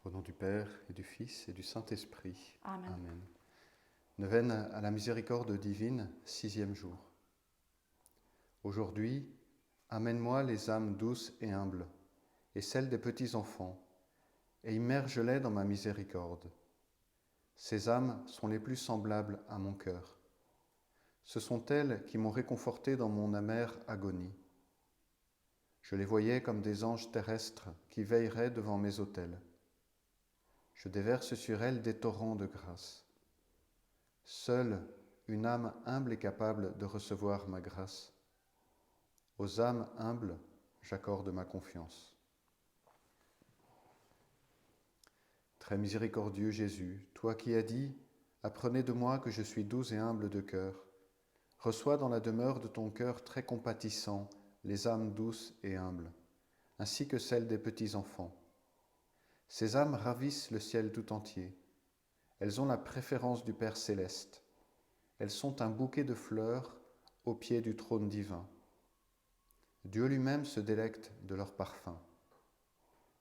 Au nom du Père et du Fils et du Saint-Esprit. Amen. Amen. Neuvaine à la miséricorde divine, 6e jour. Aujourd'hui, amène-moi les âmes douces et humbles, et celles des petits enfants, et immerge-les dans ma miséricorde. Ces âmes sont les plus semblables à mon cœur. Ce sont elles qui m'ont réconforté dans mon amère agonie. Je les voyais comme des anges terrestres qui veilleraient devant mes autels. Je déverse sur elles des torrents de grâce. Seule une âme humble est capable de recevoir ma grâce. Aux âmes humbles, j'accorde ma confiance. Très miséricordieux Jésus, toi qui as dit « Apprenez de moi que je suis doux et humble de cœur », reçois dans la demeure de ton cœur très compatissant les âmes douces et humbles, ainsi que celles des petits enfants. Ces âmes ravissent le ciel tout entier. Elles ont la préférence du Père céleste. Elles sont un bouquet de fleurs au pied du trône divin. Dieu lui-même se délecte de leur parfum.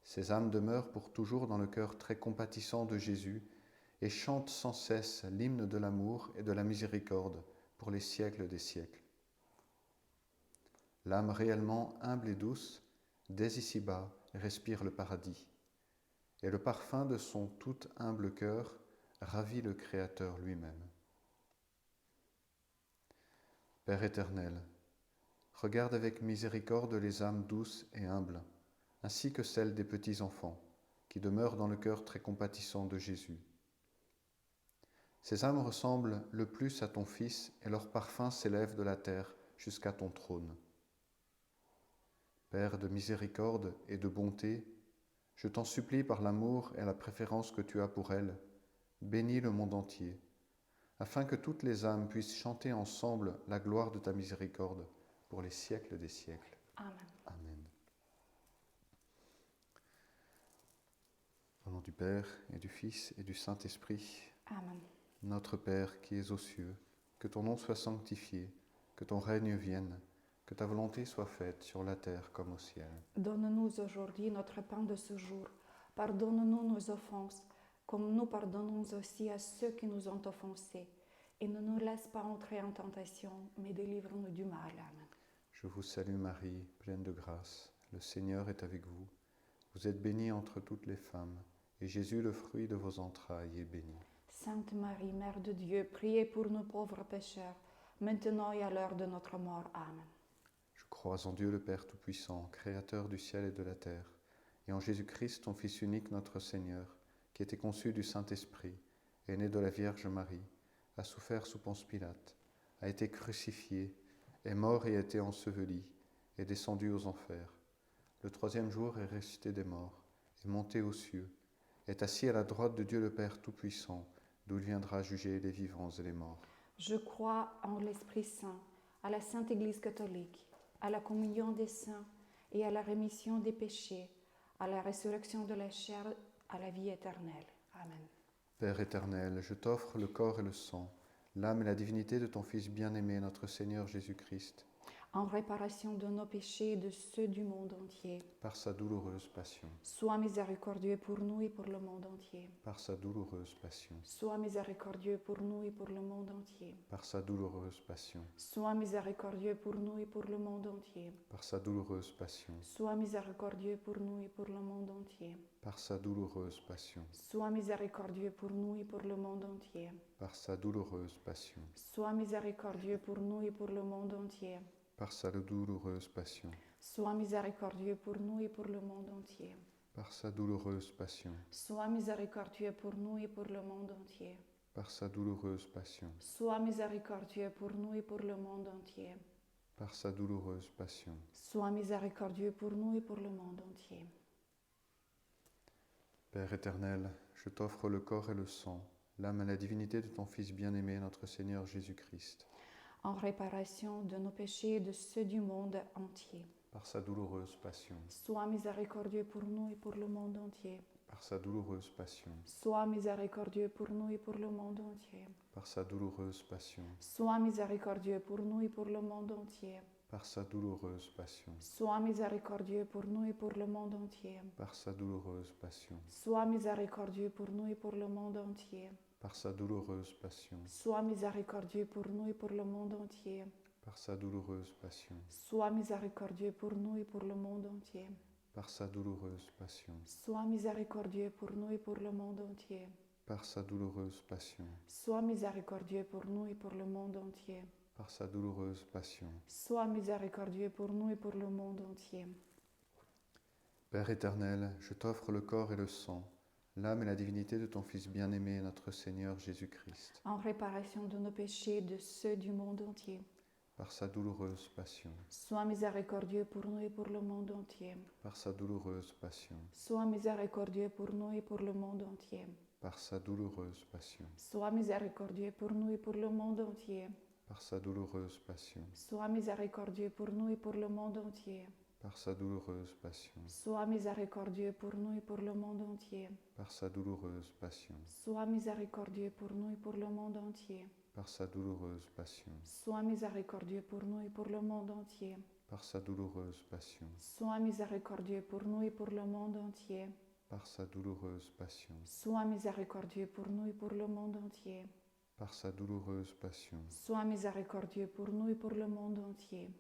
Ces âmes demeurent pour toujours dans le cœur très compatissant de Jésus et chantent sans cesse l'hymne de l'amour et de la miséricorde pour les siècles des siècles. L'âme réellement humble et douce, dès ici-bas, respire le paradis, et le parfum de son tout humble cœur ravit le Créateur lui-même. Père éternel, regarde avec miséricorde les âmes douces et humbles, ainsi que celles des petits enfants, qui demeurent dans le cœur très compatissant de Jésus. Ces âmes ressemblent le plus à ton Fils, et leur parfum s'élève de la terre jusqu'à ton trône. Père de miséricorde et de bonté, je t'en supplie par l'amour et la préférence que tu as pour elles, bénis le monde entier, afin que toutes les âmes puissent chanter ensemble la gloire de ta miséricorde pour les siècles des siècles. Amen. Amen. Au nom du Père et du Fils et du Saint-Esprit. Amen. Notre Père qui es aux cieux, que ton nom soit sanctifié, que ton règne vienne, que ta volonté soit faite sur la terre comme au ciel. Donne-nous aujourd'hui notre pain de ce jour. Pardonne-nous nos offenses, comme nous pardonnons aussi à ceux qui nous ont offensés. Et ne nous laisse pas entrer en tentation, mais délivre-nous du mal. Amen. Je vous salue Marie, pleine de grâce. Le Seigneur est avec vous. Vous êtes bénie entre toutes les femmes, et Jésus, le fruit de vos entrailles, est béni. Sainte Marie, Mère de Dieu, priez pour nous pauvres pécheurs, maintenant et à l'heure de notre mort. Amen. Je crois en Dieu le Père Tout-Puissant, Créateur du ciel et de la terre, et en Jésus-Christ, ton Fils unique, notre Seigneur, qui était conçu du Saint-Esprit, est né de la Vierge Marie, a souffert sous Ponce Pilate, a été crucifié, est mort et a été enseveli, est descendu aux enfers. Le 3e jour est ressuscité des morts, est monté aux cieux, est assis à la droite de Dieu le Père Tout-Puissant, d'où il viendra juger les vivants et les morts. Je crois en l'Esprit Saint, à la Sainte Église catholique, à la communion des saints et à la rémission des péchés, à la résurrection de la chair, à la vie éternelle. Amen. Père éternel, je t'offre le corps et le sang, l'âme et la divinité de ton Fils bien-aimé, notre Seigneur Jésus-Christ, En réparation de nos péchés et de ceux du monde entier, par sa douloureuse passion, sois miséricordieux pour nous et pour le monde entier. par sa douloureuse passion, Sois miséricordieux pour nous et pour le monde entier. par sa douloureuse passion, Sois miséricordieux pour nous et pour le monde entier. par sa douloureuse passion, Sois miséricordieux pour nous et pour le monde entier. par sa douloureuse passion, Sois miséricordieux pour nous et pour le monde entier. par sa douloureuse passion, Sois miséricordieux pour nous et pour le monde entier. par sa douloureuse passion, Sois miséricordieux pour nous et pour le monde entier. par sa douloureuse passion, Sois miséricordieux pour nous et pour le monde entier. par sa douloureuse passion, Sois miséricordieux pour nous et pour le monde entier. par sa douloureuse passion. Sois miséricordieux pour nous et pour le monde entier. Père éternel, je t'offre le corps et le sang, l'âme et la divinité de ton Fils bien-aimé, notre Seigneur Jésus-Christ, En réparation de nos péchés et de ceux du monde entier. par sa douloureuse passion, Sois miséricordieux pour nous et pour le monde entier. par sa douloureuse passion, Sois miséricordieux pour nous et pour le monde entier. par sa douloureuse passion, Sois miséricordieux pour nous et pour le monde entier. par sa douloureuse passion, Sois miséricordieux pour nous et pour le monde entier. par sa douloureuse passion, Sois miséricordieux pour nous et pour le monde entier. par sa douloureuse passion, Sois miséricordieux pour nous et pour le monde entier. par sa douloureuse passion, Sois miséricordieux pour nous et pour le monde entier. par sa douloureuse passion, Sois miséricordieux pour nous et pour le monde entier. par sa douloureuse passion, Sois miséricordieux pour nous et pour le monde entier. par sa douloureuse passion. Sois miséricordieux pour nous et pour le monde entier. Père éternel, je t'offre le corps et le sang, l'âme et la divinité de ton Fils bien-aimé, notre Seigneur Jésus-Christ, En réparation de nos péchés et de ceux du monde entier. par sa douloureuse passion, Sois miséricordieux pour nous et pour le monde entier. par sa douloureuse passion, Sois miséricordieux pour nous et pour le monde entier. par sa douloureuse passion, Sois miséricordieux pour nous et pour le monde entier. par sa douloureuse passion, Sois miséricordieux pour nous et pour le monde entier. par sa douloureuse passion, Sois miséricordieux pour nous et pour le monde entier. par sa douloureuse passion, Sois miséricordieux pour nous et pour le monde entier. par sa douloureuse passion, Sois miséricordieux pour nous et pour le monde entier. par sa douloureuse passion, Sois miséricordieux pour nous et pour le monde entier. par sa douloureuse passion, Sois miséricordieux pour nous et pour le monde entier. par sa douloureuse passion. Sois miséricordieux pour nous et pour le monde entier.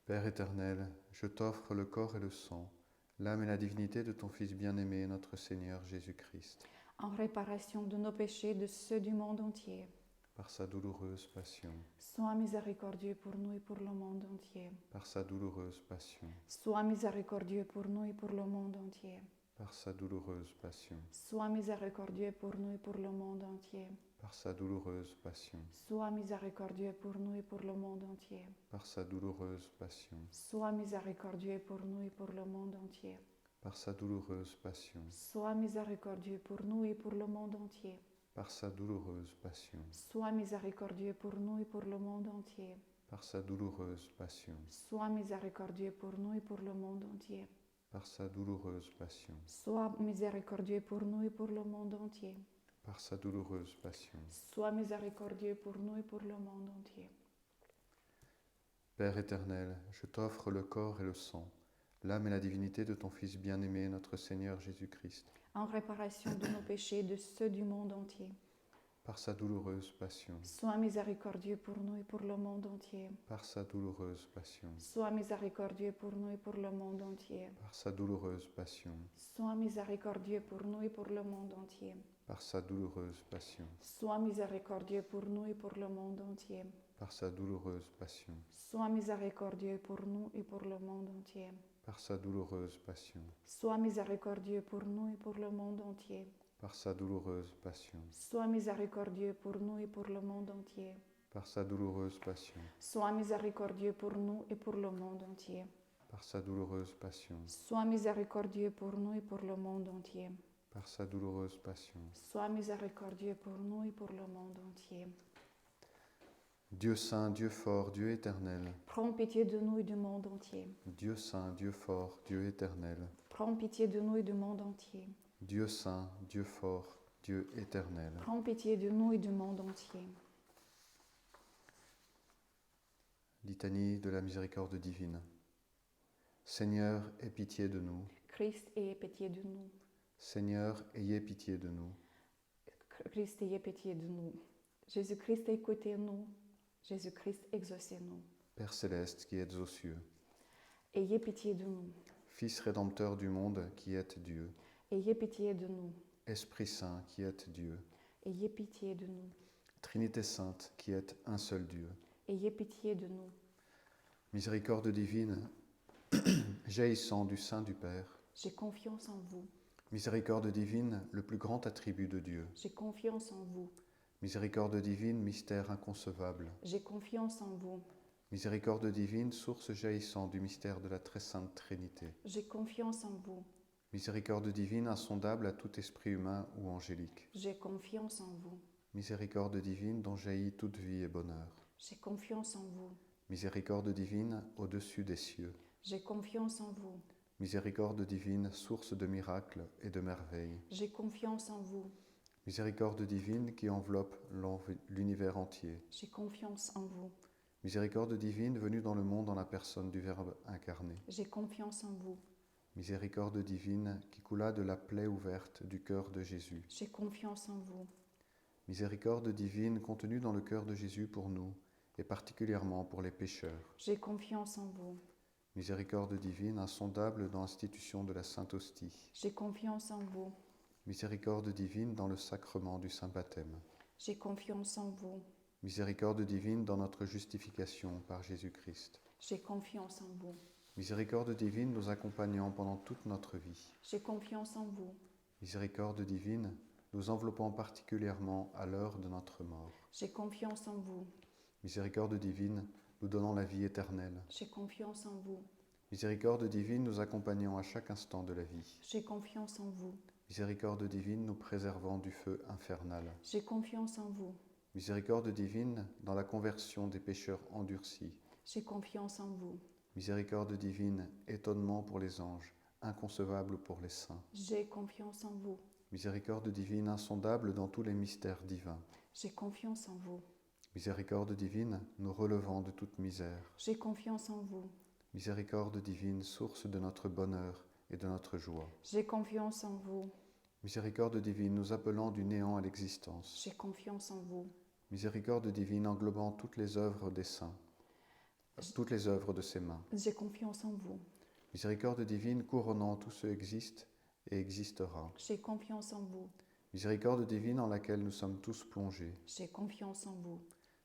Père éternel, je t'offre le corps et le sang, l'âme et la divinité de ton Fils bien-aimé, notre Seigneur Jésus-Christ, En réparation de nos péchés et de ceux du monde entier. par sa douloureuse passion, Sois miséricordieux pour nous et pour le monde entier. par sa douloureuse passion, Sois miséricordieux pour nous et pour le monde entier. par sa douloureuse passion, Sois miséricordieux pour nous et pour le monde entier. par sa douloureuse passion, Sois miséricordieux pour nous et pour le monde entier. par sa douloureuse passion, Sois miséricordieux pour nous et pour le monde entier. par sa douloureuse passion, Sois miséricordieux pour nous et pour le monde entier. par sa douloureuse passion, Sois miséricordieux pour nous et pour le monde entier. par sa douloureuse passion, Sois miséricordieux pour nous et pour le monde entier. par sa douloureuse passion, Sois miséricordieux pour nous et pour le monde entier. par sa douloureuse passion. Sois miséricordieux pour nous et pour le monde entier. Père éternel, je t'offre le corps et le sang, l'âme et la divinité de ton Fils bien-aimé, notre Seigneur Jésus-Christ, En réparation de nos péchés et de ceux du monde entier. par sa douloureuse passion, Sois miséricordieux pour nous et pour le monde entier. par sa douloureuse passion, Sois miséricordieux pour nous et pour le monde entier. par sa douloureuse passion, Sois miséricordieux pour nous et pour le monde entier. par sa douloureuse passion, Sois miséricordieux pour nous et pour le monde entier. par sa douloureuse passion, Sois miséricordieux pour nous et pour le monde entier. par sa douloureuse passion, Sois miséricordieux pour nous et pour le monde entier. par sa douloureuse passion, Sois miséricordieux pour nous et pour le monde entier. par sa douloureuse passion, Sois miséricordieux pour nous et pour le monde entier. par sa douloureuse passion, Sois miséricordieux pour nous et pour le monde entier. par sa douloureuse passion. Sois miséricordieux pour nous et pour le monde entier. Dieu saint, Dieu fort, Dieu éternel, Prends pitié de nous et du monde entier. Dieu saint, Dieu fort, Dieu éternel, Prends pitié de nous et du monde entier. Dieu saint, Dieu fort, Dieu éternel. Prends pitié de nous et du monde entier. Litanie de la miséricorde divine. Seigneur, aie pitié de nous. Christ, ayez pitié de nous. Seigneur, ayez pitié de nous. Christ, ayez pitié de nous. Jésus-Christ, écoutez-nous. Jésus-Christ, exaucez-nous. Père céleste qui êtes aux cieux, Ayez pitié de nous. Fils rédempteur du monde qui êtes Dieu, Ayez pitié de nous. Esprit Saint qui êtes Dieu, Ayez pitié de nous. Trinité sainte qui êtes un seul Dieu. Ayez pitié de nous. Miséricorde divine, jaillissant du sein du Père. J'ai confiance en vous. Miséricorde divine, le plus grand attribut de Dieu. J'ai confiance en vous. Miséricorde divine, mystère inconcevable. J'ai confiance en vous. Miséricorde divine, source jaillissant du mystère de la très sainte Trinité. J'ai confiance en vous. Miséricorde divine, insondable à tout esprit humain ou angélique. J'ai confiance en vous. Miséricorde divine, dont jaillit toute vie et bonheur. J'ai confiance en vous. Miséricorde divine, au-dessus des cieux. J'ai confiance en vous. Miséricorde divine, source de miracles et de merveilles. J'ai confiance en vous. Miséricorde divine qui enveloppe l'univers entier. J'ai confiance en vous. Miséricorde divine venue dans le monde en la personne du Verbe incarné. J'ai confiance en vous. Miséricorde divine qui coula de la plaie ouverte du cœur de Jésus. J'ai confiance en vous. Miséricorde divine contenue dans le cœur de Jésus pour nous, et particulièrement pour les pécheurs. J'ai confiance en vous. Miséricorde divine insondable dans l'institution de la Sainte Hostie. J'ai confiance en vous. Miséricorde divine dans le sacrement du Saint Baptême. J'ai confiance en vous. Miséricorde divine dans notre justification par Jésus-Christ. J'ai confiance en vous. Miséricorde divine nous accompagnant pendant toute notre vie. J'ai confiance en vous. Miséricorde divine nous enveloppant particulièrement à l'heure de notre mort. J'ai confiance en vous. Miséricorde divine nous donnant la vie éternelle. J'ai confiance en vous. Miséricorde divine nous accompagnant à chaque instant de la vie. J'ai confiance en vous. Miséricorde divine nous préservant du feu infernal. J'ai confiance en vous. Miséricorde divine dans la conversion des pécheurs endurcis. J'ai confiance en vous. Miséricorde divine, étonnement pour les anges, inconcevable pour les saints. J'ai confiance en vous. Miséricorde divine insondable dans tous les mystères divins. J'ai confiance en vous. Miséricorde divine nous relevant de toute misère. J'ai confiance en vous. Miséricorde divine, source de notre bonheur et de notre joie. J'ai confiance en vous. Miséricorde divine nous appelant du néant à l'existence. J'ai confiance en vous. Miséricorde divine englobant toutes les œuvres des saints, toutes les œuvres de ses mains. J'ai confiance en vous. Miséricorde divine couronnant tout ce existe et existera. J'ai confiance en vous. Miséricorde divine en laquelle nous sommes tous plongés. J'ai confiance en vous.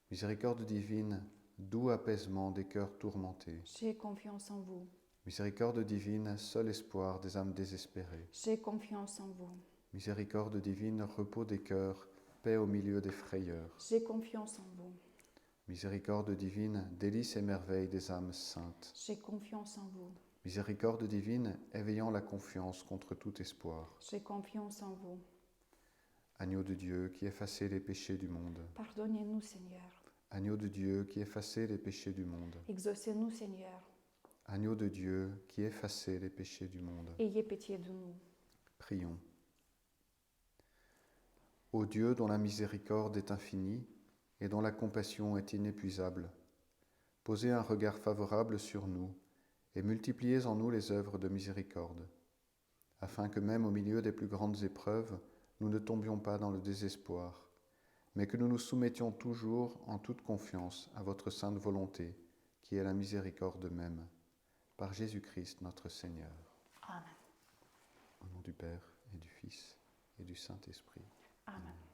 Miséricorde divine, doux apaisement des cœurs tourmentés. J'ai confiance en vous. Miséricorde divine, seul espoir des âmes désespérées. J'ai confiance en vous. Miséricorde divine, repos des cœurs, paix au milieu des frayeurs. J'ai confiance en vous. Miséricorde divine, délices et merveilles des âmes saintes. J'ai confiance en vous. Miséricorde divine, éveillant la confiance contre tout espoir. J'ai confiance en vous. Agneau de Dieu qui effacez les péchés du monde. Pardonnez-nous, Seigneur. Agneau de Dieu qui effacez les péchés du monde. Exaucez-nous, Seigneur. Agneau de Dieu qui effacez les péchés du monde. Ayez pitié de nous. Prions. Ô Dieu dont la miséricorde est infinie et dont la compassion est inépuisable, posez un regard favorable sur nous et multipliez en nous les œuvres de miséricorde, afin que même au milieu des plus grandes épreuves, nous ne tombions pas dans le désespoir, mais que nous nous soumettions toujours en toute confiance à votre sainte volonté, qui est la miséricorde même, par Jésus-Christ notre Seigneur. Amen. Au nom du Père et du Fils et du Saint-Esprit. Amen.